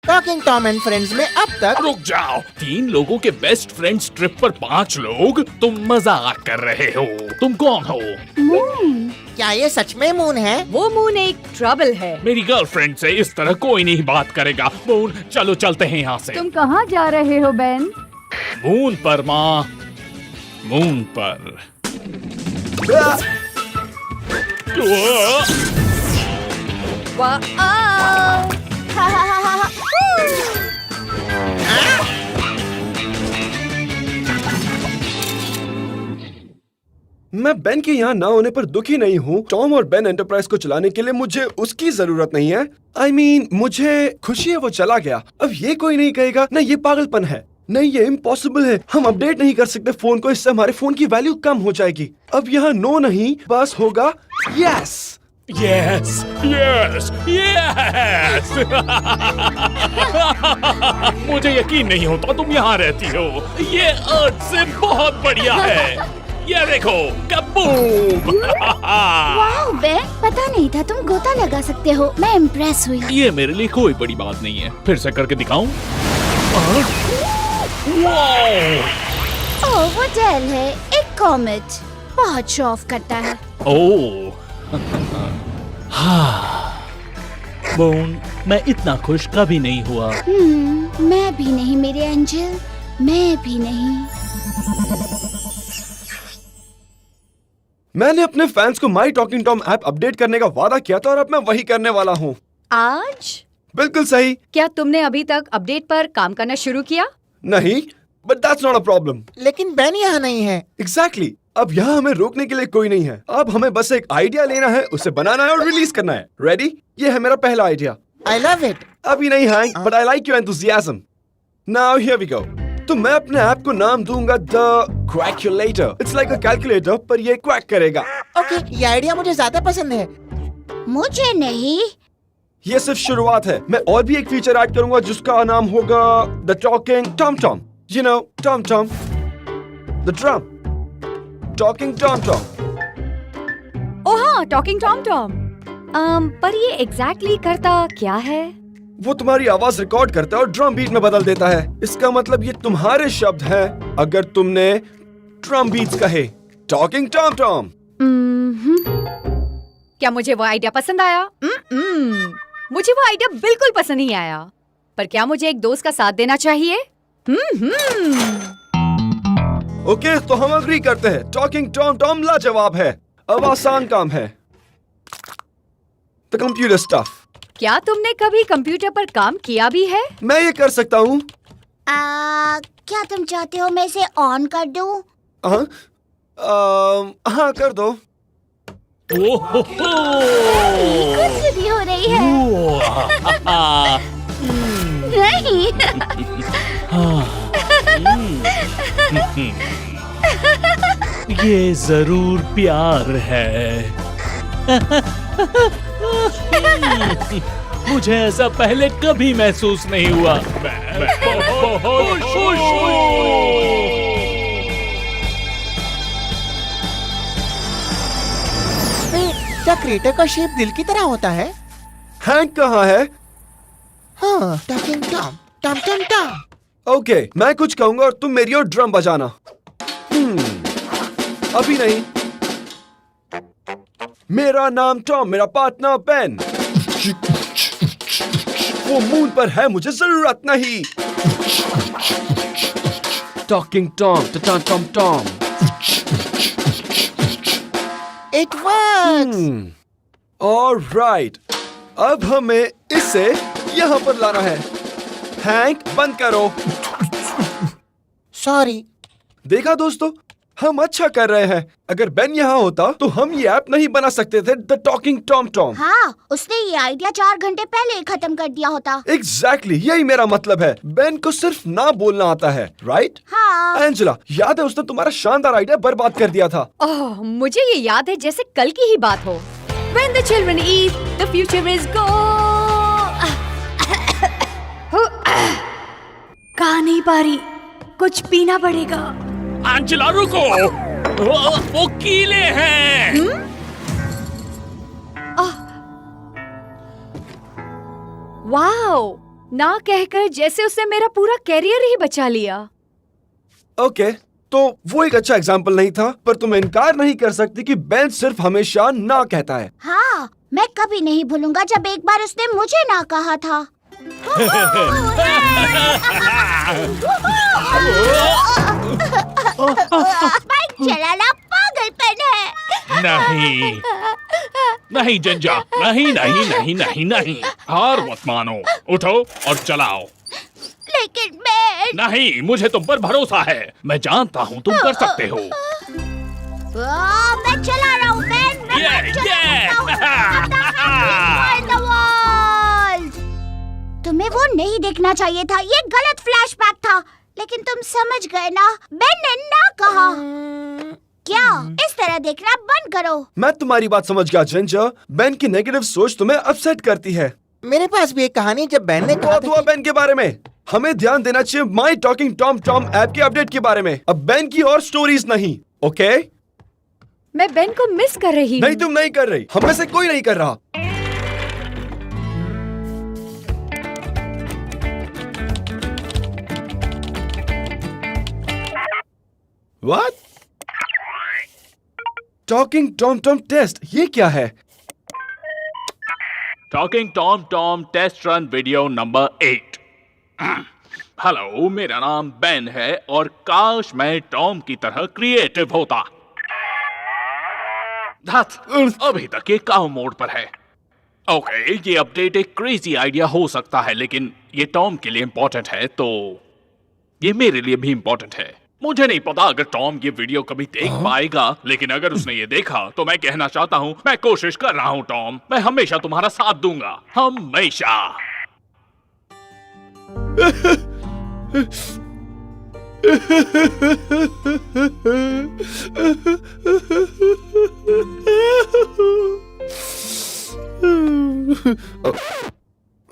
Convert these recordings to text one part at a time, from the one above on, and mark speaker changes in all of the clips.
Speaker 1: Talking Tom and friends में अब तक
Speaker 2: रुक जाओ, 3 लोगों के बेस्ट फ्रेंड्स ट्रिप पर 5 लोग। तुम मजाक कर रहे हो। तुम कौन हो?
Speaker 3: मून।
Speaker 1: क्या ये सच में मून है?
Speaker 3: वो मून एक ट्रबल है।
Speaker 2: मेरी गर्लफ्रेंड से इस तरह कोई नहीं बात करेगा। मून, चलो चलते हैं यहाँ से।
Speaker 3: तुम कहाँ जा रहे हो बेन?
Speaker 2: मून पर माँ, मून पर।
Speaker 4: मैं बेन के यहाँ ना होने पर दुखी नहीं हूँ। टॉम और बेन एंटरप्राइज को चलाने के लिए मुझे उसकी जरूरत नहीं है। I mean, मुझे खुशी है वो चला गया। अब ये कोई नहीं कहेगा ना ये पागलपन है, नहीं ये इम्पॉसिबल है। हम अपडेट नहीं कर सकते फोन को, इससे हमारे फोन की वैल्यू कम हो जाएगी। अब यहाँ नो नहीं, बस होगा यस।
Speaker 2: Yes yes yes. मुझे यकीन नहीं होता तुम यहाँ रहती हो। ये अर्थ से बहुत बढ़िया है। ये देखो, कबूम।
Speaker 5: वाह बेन, पता नहीं था तुम गोता लगा सकते हो। मैं इम्प्रेस हुई।
Speaker 2: ये मेरे लिए कोई बड़ी बात नहीं है। फिर से करके दिखाऊं? वाओ!
Speaker 5: ओह वो डेल है, एक कॉमेट। बहुत शो ऑफ करता है।
Speaker 2: ओह, मून, मैं इतना खुश कभी नहीं हुआ।
Speaker 5: मैं भी नहीं मेरे एंजल, मैं भी नहीं।
Speaker 4: मैंने अपने फैंस को माई टॉकिंग टॉम ऐप अपडेट करने का वादा किया था और अब मैं वही करने वाला हूँ।
Speaker 3: आज?
Speaker 4: बिल्कुल सही।
Speaker 3: क्या तुमने अभी तक अपडेट पर काम करना शुरू किया?
Speaker 4: नहीं, but that's not a problem.
Speaker 1: लेकिन बेन यहाँ नहीं है।
Speaker 4: एग्जैक्टली। अब यहाँ हमें रोकने के लिए कोई नहीं है। अब हमें बस एक आइडिया लेना है, उसे बनाना है और रिलीज करना है। रेडी? ये है मेरा पहला आइडिया।
Speaker 1: I love it.
Speaker 4: अभी नहीं Hank, but I like your enthusiasm. Now here we go. तो मैं अपने ऐप को नाम दूंगा the quackulator. It's like a calculator, पर ये क्वैक करेगा।
Speaker 1: ओके, ये आइडिया मुझे ज्यादा पसंद है।
Speaker 5: मुझे नहीं।
Speaker 4: ये सिर्फ शुरुआत है। मैं और भी एक फीचर ऐड करूंगा जिसका नाम होगा the talking Tom Tom. You know, Tom Tom, the drum, talking Tom Tom.
Speaker 3: Oh हाँ, टॉकिंग टॉम टॉम। पर ये एग्जैक्टली करता क्या है?
Speaker 4: वो तुम्हारी आवाज रिकॉर्ड करता है और ड्रम बीट में बदल देता है। इसका मतलब ये तुम्हारे शब्द हैं अगर तुमने ड्रम बीट्स कहे। Talking Tom Tom.
Speaker 3: क्या मुझे वो आइडिया पसंद आया? मुझे वो आइडिया बिल्कुल पसंद नहीं आया। पर क्या मुझे एक दोस्त का साथ देना चाहिए?
Speaker 4: ओके, तो हम अग्री करते हैं। टॉकिंग टॉम टॉम लाजवाब है। अब आसान काम है, द कंप्यूटर स्टफ।
Speaker 3: क्या तुमने कभी कंप्यूटर पर काम किया भी है?
Speaker 4: मैं ये कर सकता हूँ।
Speaker 5: क्या तुम चाहते हो मैं इसे ऑन कर दूं?
Speaker 4: हाँ, कर दो।
Speaker 5: कुछ भी हो रही है। नहीं।
Speaker 2: ये जरूर प्यार है। मुझे ऐसा पहले कभी महसूस नहीं हुआ। मैं बहुत खुश हूँ।
Speaker 1: क्या क्रिएटर का शेप दिल की तरह होता है?
Speaker 4: हैंक कहाँ है?
Speaker 1: हाँ, talking Tom Tom Tom Tom.
Speaker 4: Okay, मैं कुछ कहूंगा और तुम मेरी ओर ड्रम बजाना। अभी नहीं। मेरा नाम टॉम, मेरा पार्टनर बेन। वो मून पर है, मुझे जरूरत नहीं। Talking Tom Tom Tom Tom.
Speaker 1: It works.
Speaker 4: Alright, अब हमें इसे यहाँ पर लाना है। हैंक, बंद करो।
Speaker 1: सॉरी।
Speaker 4: देखा दोस्तों, हम अच्छा कर रहे हैं। अगर बेन यहाँ होता तो हम ये ऐप नहीं बना सकते थे, द टॉकिंग टॉम टॉम।
Speaker 5: हाँ, उसने ये आइडिया 4 घंटे पहले खत्म कर दिया होता।
Speaker 4: एग्जैक्टली, यही मेरा मतलब है। बेन को सिर्फ ना बोलना आता है, राइट?
Speaker 5: हाँ।
Speaker 4: एंजेला, याद है उसने तुम्हारा शानदार आइडिया बर्बाद कर दिया था।
Speaker 3: ओह, मुझे ये याद है जैसे कल की ही बात हो। When the children eat, the future is gone. कहा नहीं पा रही, कुछ पीना पड़ेगा।
Speaker 2: एंजेला रुको, वो कीले हैं।
Speaker 3: वाओ, ना कहकर जैसे उसने मेरा पूरा कैरियर ही बचा लिया।
Speaker 4: ओके, तो वो एक अच्छा एग्जाम्पल नहीं था, पर तुम इनकार नहीं कर सकती कि बेन सिर्फ हमेशा ना कहता है।
Speaker 5: हाँ, मैं कभी नहीं भूलूंगा जब एक बार उसने मुझे ना कहा था। बाइक चलाना पागलपन है।
Speaker 2: नहीं नहीं जिंजा, नहीं नहीं नहीं नहीं नहीं, हार मत मानो, उठो और चलाओ।
Speaker 5: लेकिन मैं
Speaker 2: नहीं, मुझे तुम पर भरोसा है, मैं जानता हूँ तुम कर सकते हो।
Speaker 5: मैं चला रहा हूँ बेन, मैं
Speaker 2: ये
Speaker 5: तुम्हें वो नहीं देखना चाहिए था, ये गलत फ्लैशबैक था, लेकिन तुम समझ गए ना, बेन ने ना कहा। क्या इस तरह देखना बंद करो।
Speaker 4: मैं तुम्हारी बात समझ गया जिंजर, बेन की नेगेटिव सोच तुम्हें अपसेट करती है।
Speaker 1: मेरे पास भी एक कहानी है, जब बेन ने कहा
Speaker 4: बहुत हुआ बेन के बारे में। हमें ध्यान देना चाहिए माई टॉकिंग टॉम टॉम ऐप के अपडेट के बारे में, अब बेन की और स्टोरीज नहीं। ओके?
Speaker 3: मैं बेन को मिस कर रही हूँ।
Speaker 4: नहीं, तुम नहीं कर रही, हम में से कोई नहीं कर रहा। What? Talking Tom Tom test, ये क्या है?
Speaker 2: Talking Tom Tom test run video number 8। Hello, मेरा नाम बेन है और काश मैं टॉम की तरह क्रिएटिव होता। अभी तक ये काउ मोड पर है। ओके, ये अपडेट एक क्रेजी आइडिया हो सकता है, लेकिन ये टॉम के लिए इम्पोर्टेंट है, तो ये मेरे लिए भी इम्पोर्टेंट है। मुझे नहीं पता अगर टॉम ये वीडियो कभी देख पाएगा, लेकिन अगर उसने ये देखा तो मैं कहना चाहता हूँ, मैं कोशिश कर रहा हूँ टॉम, मैं हमेशा तुम्हारा साथ दूंगा, हमेशा।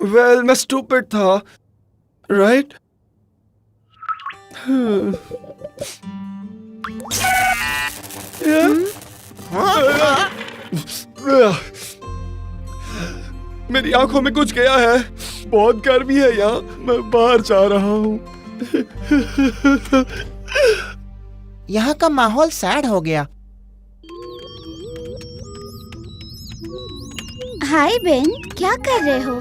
Speaker 4: वेल, मैं स्टूपिड था, राइट? मेरी आंखों में कुछ गया है, बहुत गर्मी है यहाँ, मैं बाहर जा रहा हूँ।
Speaker 1: यहाँ का माहौल सैड हो गया।
Speaker 5: हाय बेन, क्या कर रहे हो?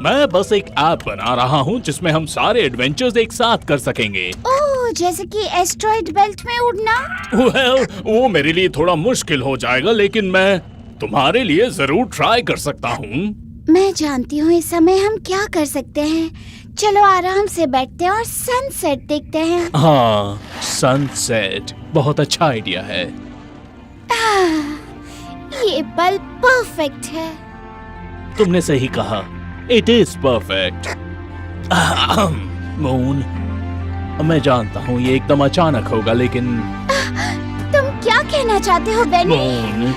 Speaker 2: मैं बस एक ऐप बना रहा हूँ जिसमें हम सारे एडवेंचर्स एक साथ कर सकेंगे।
Speaker 5: ओह, जैसे कि एस्ट्रॉइड बेल्ट में उड़ना?
Speaker 2: well, वो मेरे लिए थोड़ा मुश्किल हो जाएगा, लेकिन मैं तुम्हारे लिए जरूर ट्राई कर सकता हूँ।
Speaker 5: मैं जानती हूँ इस समय हम क्या कर सकते हैं। चलो आराम से बैठते हैं और सनसेट देखते हैं।
Speaker 2: हाँ, सनसेट बहुत अच्छा आइडिया है।
Speaker 5: ये पल परफेक्ट है।
Speaker 2: तुमने सही कहा, इट इज परफेक्ट। मून, मैं जानता हूँ ये एकदम अचानक होगा, लेकिन
Speaker 5: तुम क्या कहना चाहते हो बेनी?
Speaker 2: मून,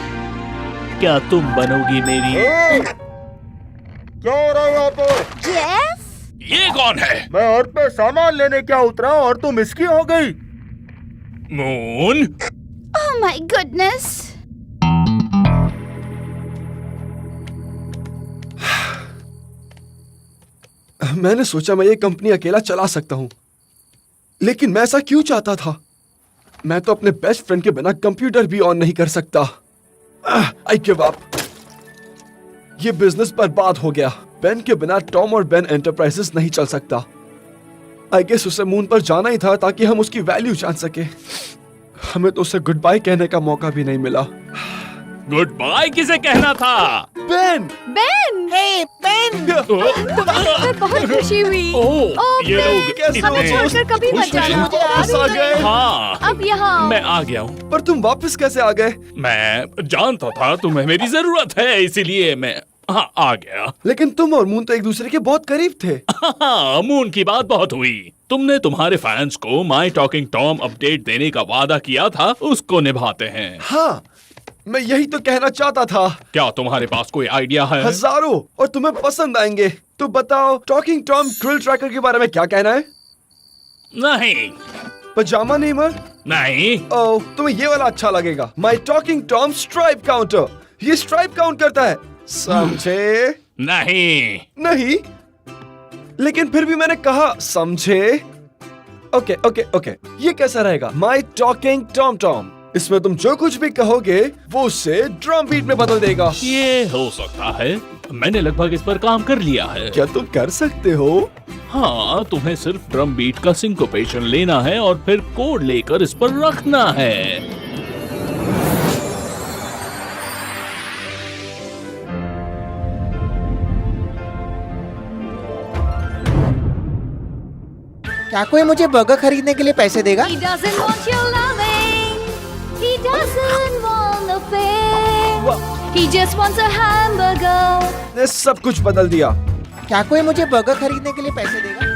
Speaker 2: क्या तुम बनोगी मेरी?
Speaker 6: क्या हो रहा है यहाँ पर?
Speaker 5: जेफ?
Speaker 2: ये कौन है?
Speaker 6: मैं अर्थ पे सामान लेने क्या उतरा और तुम इसकी हो गई?
Speaker 2: Moon,
Speaker 5: oh my goodness.
Speaker 4: मैंने सोचा मैं ये कंपनी अकेला चला सकता हूँ, लेकिन मैं ऐसा क्यों चाहता था? मैं तो अपने बेस्ट फ्रेंड के बिना कंप्यूटर भी ऑन नहीं कर सकता। I give up. ये बिजनेस बर्बाद हो गया। बेन के बिना टॉम और बेन एंटरप्राइजेस नहीं चल सकता। आई गेस उसे मून पर जाना ही था ताकि हम उसकी वैल्यू जान सके। हमें तो उसे गुड बाय कहने का मौका भी नहीं मिला।
Speaker 2: गुड बाय किसे कहना था?
Speaker 4: बेन!
Speaker 3: बेन!
Speaker 1: हे बेन!
Speaker 3: मुझे बहुत खुशी हुई।
Speaker 2: ओह, ये
Speaker 3: बेन,
Speaker 2: लोग
Speaker 4: कैसे
Speaker 3: हमें
Speaker 2: इतने
Speaker 3: छोड़कर कभी मत
Speaker 2: खुश हैं।
Speaker 3: जाना।
Speaker 4: मुझे वापस आ गए।
Speaker 2: हाँ,
Speaker 3: अब यहाँ
Speaker 2: मैं आ गया हूँ।
Speaker 4: पर तुम वापस कैसे आ गए?
Speaker 2: मैं जानता था तुम्हें मेरी जरूरत है, इसीलिए मैं आ गया।
Speaker 4: लेकिन तुम और मून तो एक दूसरे के बहुत करीब थे।
Speaker 2: हाँ, मून की बात बहुत हुई। तुमने तुम्हारे फैंस को माई टॉकिंग टॉम अपडेट देने का वादा किया था, उसको निभाते हैं।
Speaker 4: हाँ, मैं यही तो कहना चाहता था।
Speaker 2: क्या तुम्हारे पास कोई आइडिया है?
Speaker 4: हजारों, और तुम्हें पसंद आएंगे। तो बताओ, टॉकिंग टॉम ट्रिल ट्रैकर के बारे में क्या कहना है?
Speaker 2: नहीं
Speaker 4: पजामा नेमर?
Speaker 2: नहीं।
Speaker 4: ओह, तुम्हें ये वाला अच्छा लगेगा। माई टॉकिंग टॉम स्ट्राइप काउंटर। ये स्ट्राइप काउंट करता है, समझे?
Speaker 2: नहीं।
Speaker 4: नहीं? लेकिन फिर भी मैंने कहा, समझे? ओके ओके ओके, ये कैसा रहेगा? माई टॉकिंग टॉम टॉम। इसमें तुम जो कुछ भी कहोगे वो उससे ड्रम बीट में बदल देगा।
Speaker 2: ये हो सकता है। मैंने लगभग इस पर काम कर लिया है।
Speaker 4: क्या तुम कर सकते हो?
Speaker 2: हाँ, तुम्हें सिर्फ ड्रम बीट का सिंकोपेशन लेना है और फिर कोड लेकर इस पर रखना है।
Speaker 1: क्या कोई मुझे बर्गर खरीदने के लिए पैसे देगा?
Speaker 3: He doesn't want your loving. He doesn't want the fame. He just wants a hamburger.
Speaker 4: ने सब कुछ बदल दिया।
Speaker 1: क्या कोई मुझे बर्गर खरीदने के लिए पैसे देगा?